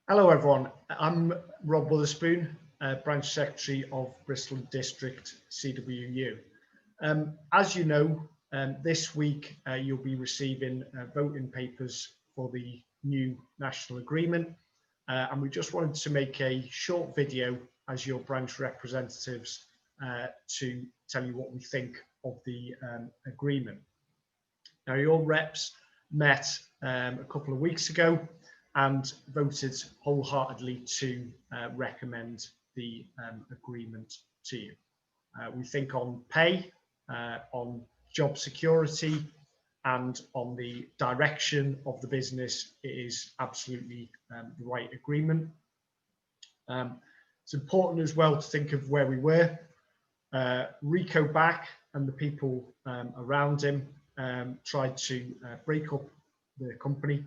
Hello everyone, I'm Rob Witherspoon, Branch Secretary of Bristol District CWU. As you know, this week you'll be receiving voting papers for the new national agreement, and we just wanted to make a short video as your branch representatives to tell you what we think of the agreement. Now, your reps met a couple of weeks ago and voted wholeheartedly to recommend the agreement to you. We think on pay, on job security, and on the direction of the business, it is absolutely the right agreement. It's important as well to think of where we were. Rico Back and the people around him tried to break up the company,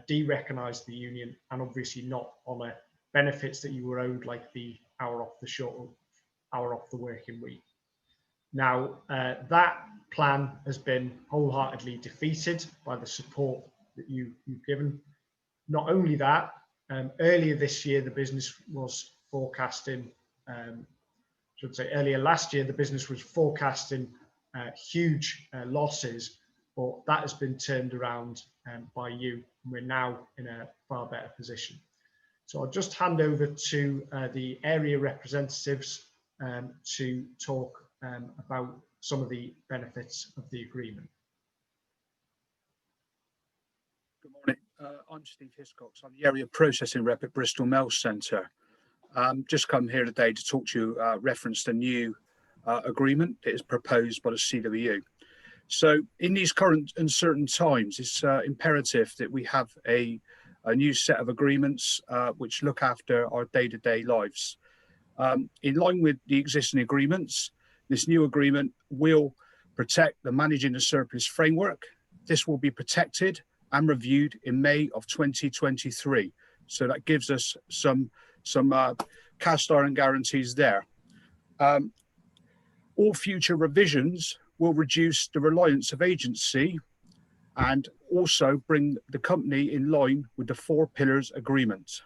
de-recognise the union, and obviously not honour benefits that you were owed, like the hour off the working week. Now, that plan has been wholeheartedly defeated by the support that you've given. Not only that, earlier this year, the business was forecasting, earlier last year, the business was forecasting huge losses, but that has been turned around by you. We're now in a far better position. So I'll just hand over to the area representatives to talk about some of the benefits of the agreement. Good morning. I'm Steve Hiscox. I'm the area processing rep at Bristol Mail Centre. Just come here today to talk to you, reference the new agreement that is proposed by the CWU. So in these current uncertain times, it's imperative that we have a new set of agreements which look after our day-to-day lives. In line with the existing agreements, this new agreement will protect the managing the surplus framework. This will be protected and reviewed in May of 2023. So that gives us some cast iron guarantees there. All future revisions will reduce the reliance of agency and also bring the company in line with the 4 pillars agreement.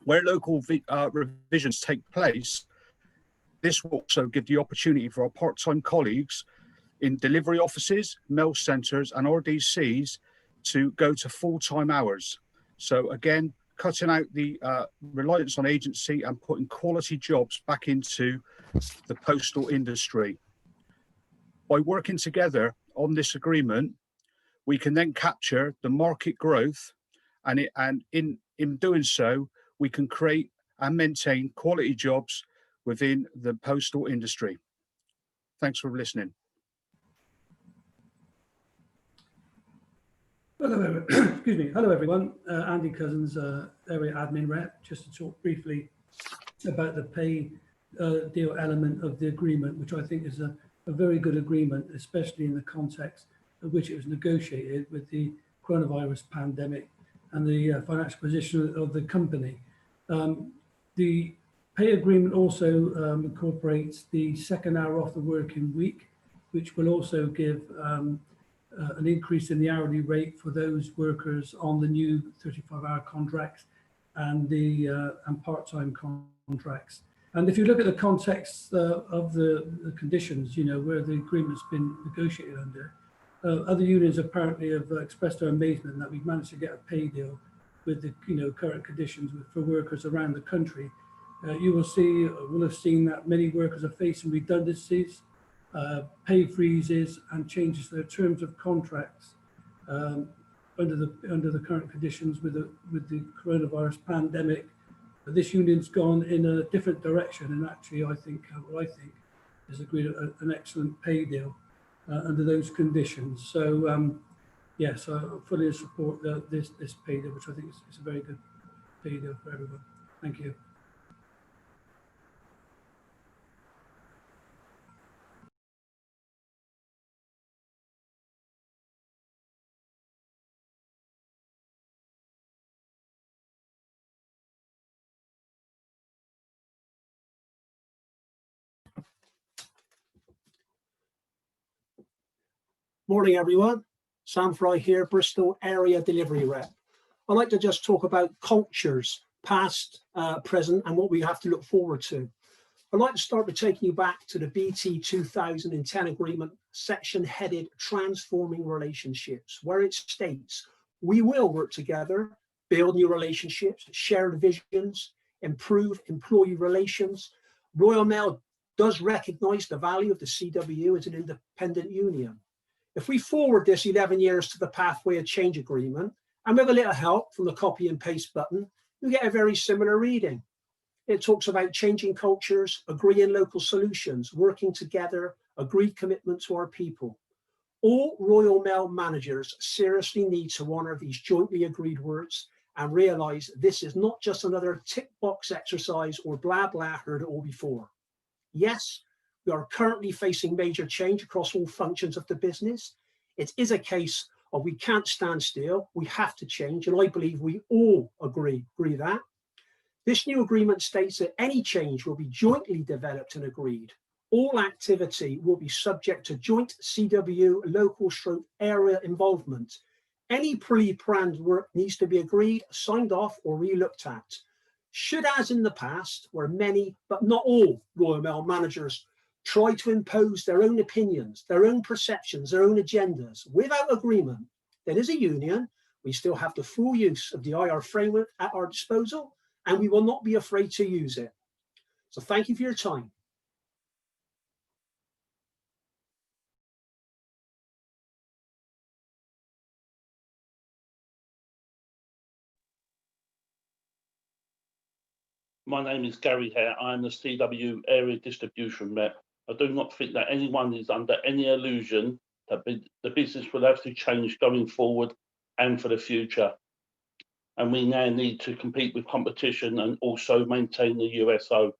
Where local revisions take place, this will also give the opportunity for our part-time colleagues in delivery offices, mail centres and RDCs to go to full-time hours. So again, cutting out the reliance on agency and putting quality jobs back into the postal industry. By working together on this agreement, we can then capture the market growth, and in doing so, we can create and maintain quality jobs within the postal industry. Thanks for listening. Hello, excuse me. Hello, everyone. Andy Cousins, area admin rep, just to talk briefly about the pay deal element of the agreement, which I think is a very good agreement, especially in the context of which it was negotiated with the coronavirus pandemic and the financial position of the company. The pay agreement also incorporates the second hour off the working week, which will also give an increase in the hourly rate for those workers on the new 35-hour contracts and the part-time contracts. And if you look at the context of the conditions, where the agreement's been negotiated under, other unions apparently have expressed their amazement that we've managed to get a pay deal with the current conditions for workers around the country. You will have seen that many workers are facing redundancies, pay freezes, and changes to their terms of contracts under the current conditions with the coronavirus pandemic. This union's gone in a different direction, and actually, I think has agreed an excellent pay deal under those conditions. So, yes, I fully support this pay deal, which I think is a very good pay deal for everyone. Thank you. Morning, everyone. Sam Fry here, Bristol Area Delivery Rep. I'd like to just talk about cultures, past, present, and what we have to look forward to. I'd like to start by taking you back to the BT 2010 agreement section headed Transforming Relationships, where it states, we will work together, build new relationships, share visions, improve employee relations. Royal Mail does recognise the value of the CWU as an independent union. If we forward this 11 years to the Pathway of Change agreement, and with a little help from the copy and paste button, you get a very similar reading. It talks about changing cultures, agreeing local solutions, working together, agreed commitment to our people. All Royal Mail managers seriously need to honour these jointly agreed words and realise this is not just another tick box exercise or blah blah heard it all before. Yes, we are currently facing major change across all functions of the business. It is a case of we can't stand still, we have to change, and I believe we all agree that. This new agreement states that any change will be jointly developed and agreed. All activity will be subject to joint CWU local area involvement. Any pre-planned work needs to be agreed, signed off, or re-looked at. Should, as in the past, where many, but not all, Royal Mail managers try to impose their own opinions, their own perceptions, their own agendas without agreement, then as a union, we still have the full use of the IR framework at our disposal, and we will not be afraid to use it. So thank you for your time. My name is Gary Hare. I am the CW Area Distribution Rep. I do not think that anyone is under any illusion that the business will have to change going forward and for the future. And we now need to compete with competition and also maintain the USO.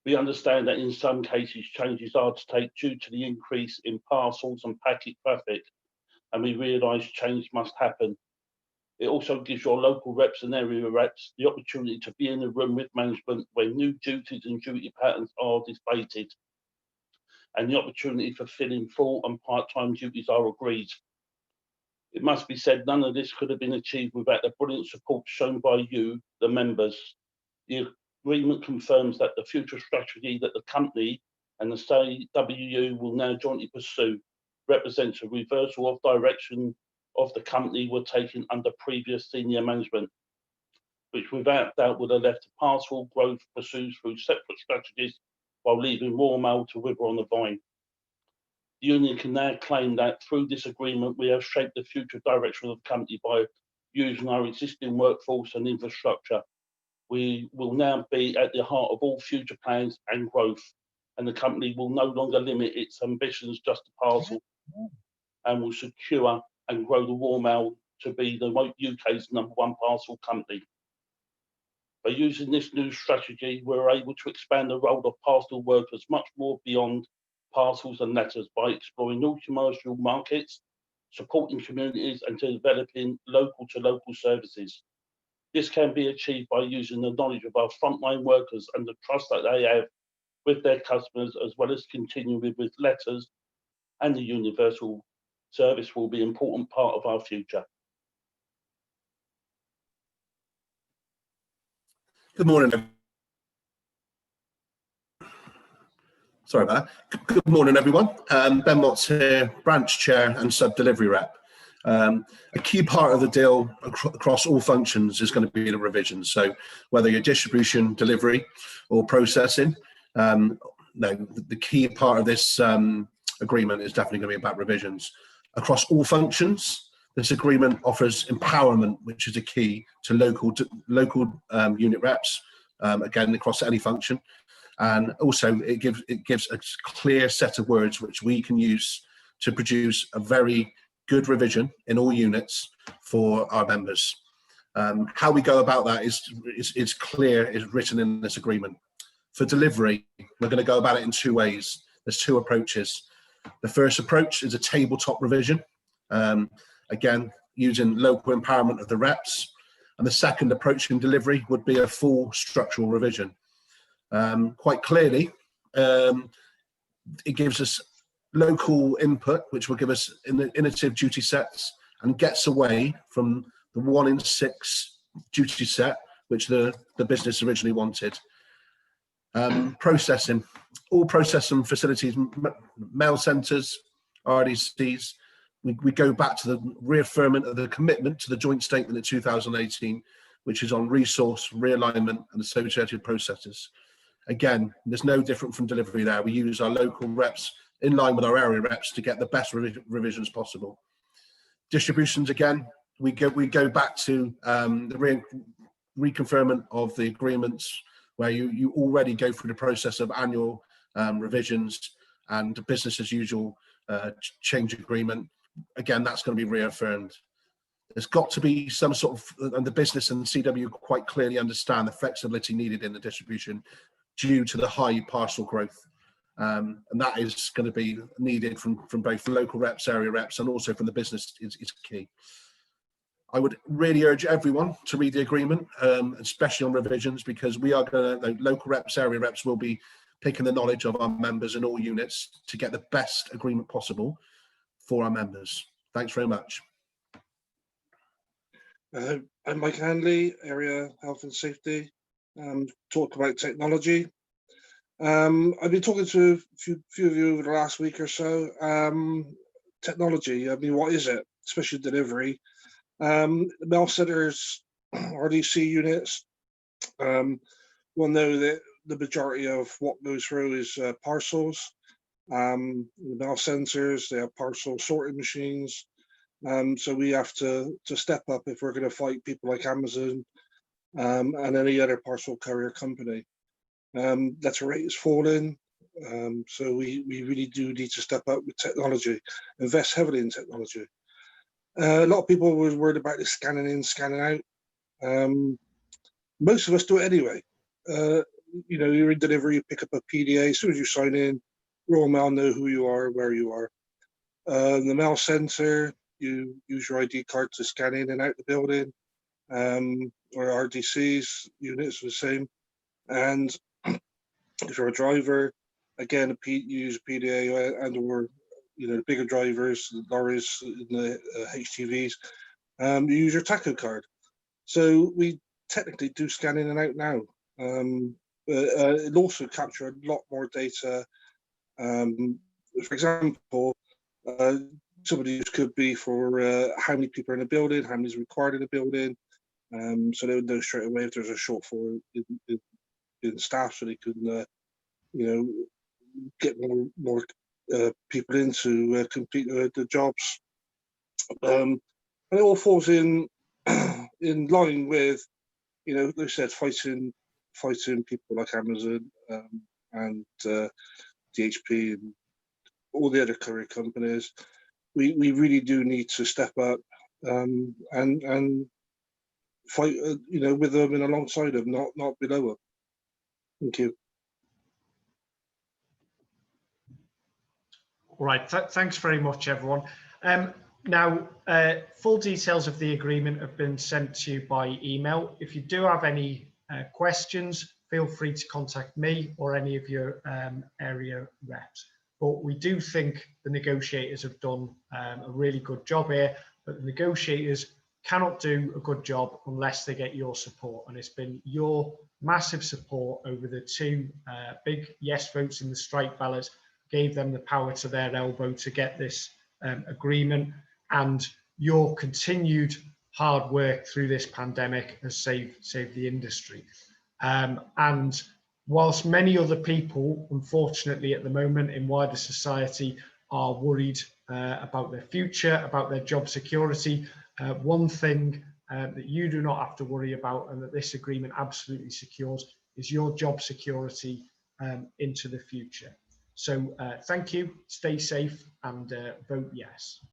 We understand that in some cases changes are to take due to the increase in parcels and packet traffic, and we realise change must happen. It also gives your local reps and area reps the opportunity to be in the room with management when new duties and duty patterns are debated, and the opportunity for filling full and part-time duties are agreed. It must be said, none of this could have been achieved without the brilliant support shown by you, the members. The agreement confirms that the future strategy that the company and the CWU will now jointly pursue represents a reversal of direction of the company were taken under previous senior management, which without doubt would have left the parcel growth pursued through separate strategies while leaving Royal Mail to wither on the vine. The union can now claim that through this agreement we have shaped the future direction of the company by using our existing workforce and infrastructure. We will now be at the heart of all future plans and growth, and the company will no longer limit its ambitions just to parcel, and will secure and grow the Royal Mail to be the UK's #1 parcel company. By using this new strategy, we're able to expand the role of parcel workers much more beyond parcels and letters by exploring new commercial markets, supporting communities and developing local-to-local services. This can be achieved by using the knowledge of our frontline workers and the trust that they have with their customers, as well as continuing with letters, and the universal service will be an important part of our future. Good morning. Sorry about that. Good morning, everyone. Ben Watts here, branch chair and sub-delivery rep. A key part of the deal across all functions is going to be the revisions. So whether you're distribution, delivery, or processing, the key part of this agreement is definitely going to be about revisions. Across all functions, this agreement offers empowerment, which is a key to local unit reps, again, across any function. And also it gives a clear set of words which we can use to produce a very good revision in all units for our members. How we go about that is clear, is written in this agreement. For delivery, we're going to go about it in two ways. There's two approaches. The first approach is a tabletop revision, again, using local empowerment of the reps. And the second approach in delivery would be a full structural revision. Quite clearly, it gives us local input, which will give us innovative duty sets and gets away from the 1 in 6 duty set, which the business originally wanted. Processing, all processing facilities, mail centres, RDCs, we go back to the reaffirmment of the commitment to the joint statement in 2018, which is on resource, realignment and associated processes. Again, there's no different from delivery there. We use our local reps in line with our area reps to get the best revisions possible. Distributions, again, we go back to the reconfirmment of the agreements where you already go through the process of annual revisions and business as usual change agreement. Again, that's going to be reaffirmed. There's got to be some sort of, and the business and CW quite clearly understand the flexibility needed in the distribution due to the high parcel growth. And that is going to be needed from both local reps, area reps, and also from the business is key. I would really urge everyone to read the agreement, especially on revisions, because we are going to, local reps, area reps will be picking the knowledge of our members in all units to get the best agreement possible for our members. Thanks very much. I'm Mike Handley, Area Health and Safety. Talk about technology. I've been talking to a few of you over the last week or so. Technology, I mean, what is it? Especially delivery. The mail centers, RDC units, will know that the majority of what goes through is parcels. The mail centers, they have parcel sorting machines. So we have to step up if we're going to fight people like Amazon and any other parcel carrier company. Letter rate is falling, so we really do need to step up with technology, invest heavily in technology. A lot of people were worried about the scanning in, scanning out. Most of us do it anyway. You know, you're in delivery, you pick up a PDA, as soon as you sign in, Royal Mail know who you are, where you are. The mail centre, you use your ID card to scan in and out the building, or RDCs, units are the same. And if you're a driver, again, you use a PDA and or, you know, the bigger drivers, the lorries, the HTVs, you use your taco card. So we technically do scan in and out now. It'll also capture a lot more data. For example, some of these could be for how many people are in a building, how many is required in a building. So they would know straight away if there's a shortfall in staff, so they can, you know, get more people in to complete the jobs. And it all falls in line with, you know, like I said, fighting people like Amazon and DHP and all the other courier companies. We really do need to step up and fight, you know, with them and alongside them, not below them. Thank you. All right, thanks very much, everyone. Now, full details of the agreement have been sent to you by email. If you do have any questions, feel free to contact me or any of your area reps. But we do think the negotiators have done a really good job here, but the negotiators cannot do a good job unless they get your support. And it's been your massive support over the two big yes votes in the strike ballot gave them the power to their elbow to get this agreement, and your continued hard work through this pandemic has saved the industry. And whilst many other people, unfortunately at the moment in wider society, are worried about their future, about their job security, one thing that you do not have to worry about and that this agreement absolutely secures is your job security into the future. So thank you, stay safe and vote yes.